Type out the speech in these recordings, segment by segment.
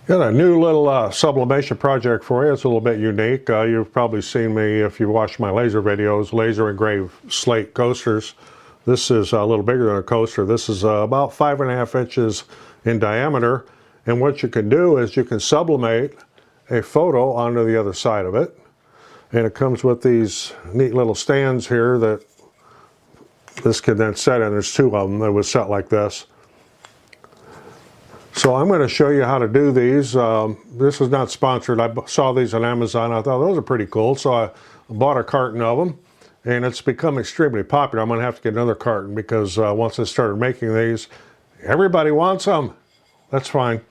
Got a new little sublimation project for you. It's a little bit unique. You've probably seen me, if you watch my laser videos, laser engraved slate coasters. This is a little bigger than a coaster. This is about 5.5 inches in diameter. And what you can do is you can sublimate a photo onto the other side of it. And it comes with these neat little stands here that this can then set in. There's two of them that was set like this. So I'm going to show you how to do these. This is not sponsored. I saw these on Amazon. I thought those are pretty cool. So I bought a carton of them, and it's become extremely popular. I'm going to have to get another carton because once I started making these, everybody wants them. That's fine.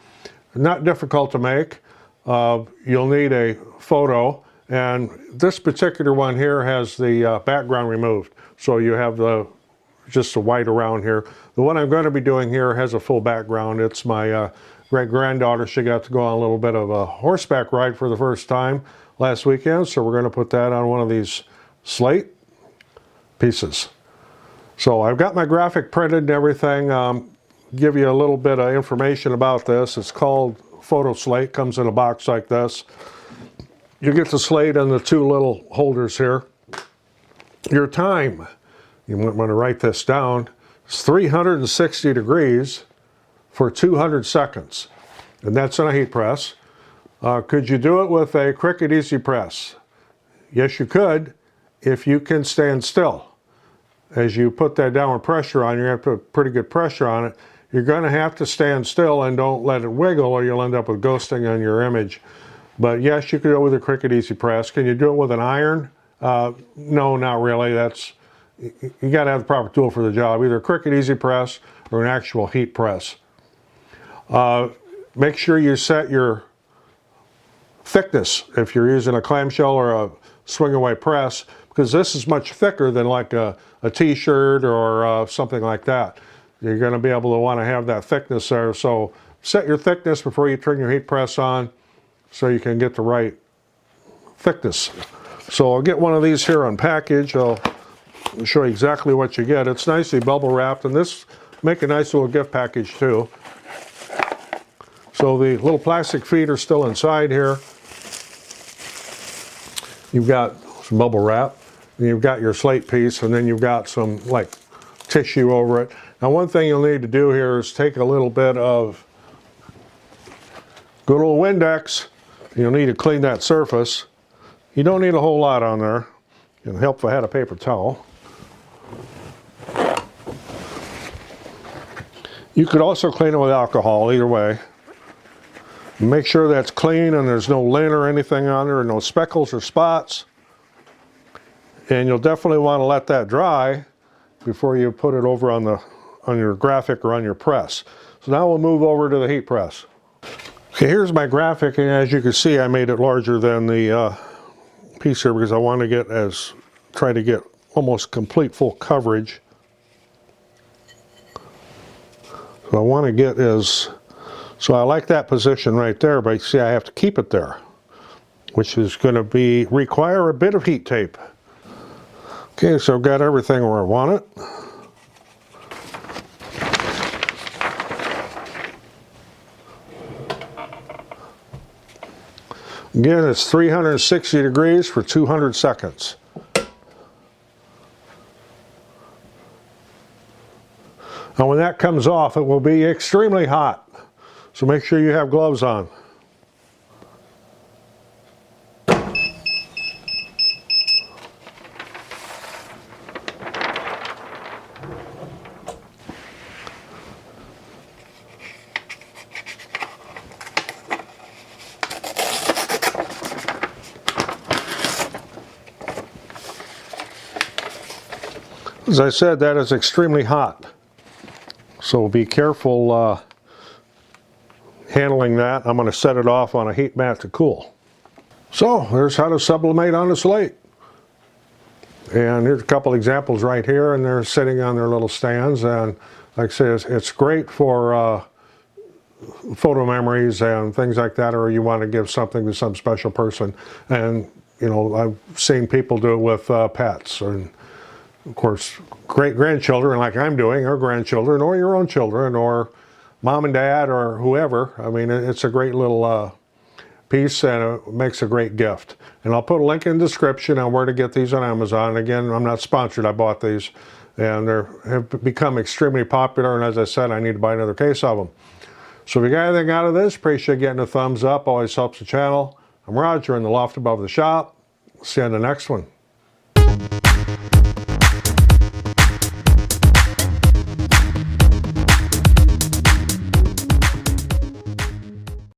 Not difficult to make. You'll need a photo, and this particular one here has the background removed. So you have just the white around here. The one I'm going to be doing here has a full background. It's my great-granddaughter. She got to go on a little bit of a horseback ride for the first time last weekend, so we're going to put that on one of these slate pieces. So I've got my graphic printed and everything. Give you a little bit of information about this. It's called Photo Slate. Comes in a box like this. You get the slate and the two little holders here. Your time. You might want to write this down. It's 360 degrees for 200 seconds. And that's on a heat press. Could you do it with a Cricut Easy Press? Yes, you could, if you can stand still. As you put that downward pressure on, you're going to put pretty good pressure on it. You're going to have to stand still and don't let it wiggle, or you'll end up with ghosting on your image. But yes, you could do it with a Cricut Easy Press. Can you do it with an iron? No, not really. You got to have the proper tool for the job, either a Cricut Easy Press or an actual heat press. Make sure you set your thickness if you're using a clamshell or a swing away press, because this is much thicker than like a t-shirt or something like that. You're going to be able to want to have that thickness there. So set your thickness before you turn your heat press on so you can get the right thickness. So I'll get one of these here unpackaged. I'll show you exactly what you get. It's nicely bubble wrapped, and this make a nice little gift package too. So the little plastic feet are still inside here. You've got some bubble wrap, and you've got your slate piece, and then you've got some like tissue over it. Now, one thing you'll need to do here is take a little bit of good old Windex. You'll need to clean that surface. You don't need a whole lot on there. It'll help if I had a paper towel. You could also clean it with alcohol, either way. Make sure that's clean and there's no lint or anything on there, no speckles or spots. And you'll definitely want to let that dry before you put it over on your graphic or on your press. So now we'll move over to the heat press. Okay, here's my graphic, and as you can see, I made it larger than the piece here because I want to try to get almost complete full coverage. So I want to get so I like that position right there, but you see I have to keep it there, which is going to require a bit of heat tape. Okay, so I've got everything where I want it. Again, it's 360 degrees for 200 seconds. Now when that comes off, it will be extremely hot. So make sure you have gloves on. As I said, that is extremely hot. So be careful handling that. I'm going to set it off on a heat mat to cool. So there's how to sublimate on a slate. And here's a couple examples right here, and they're sitting on their little stands. And like I say, it's great for photo memories and things like that, or you want to give something to some special person. And you know, I've seen people do it with pets, and of course great grandchildren like I'm doing, or grandchildren, or your own children, or mom and dad or whoever. I mean, it's a great little piece, and it makes a great gift. And I'll put a link in the description on where to get these on Amazon. Again, I'm not sponsored. I bought these, and they have become extremely popular. And as I said, I need to buy another case of them. So if you got anything out of this, appreciate getting a thumbs up. Always helps the channel. I'm Roger in the loft above the shop. See you in the next one.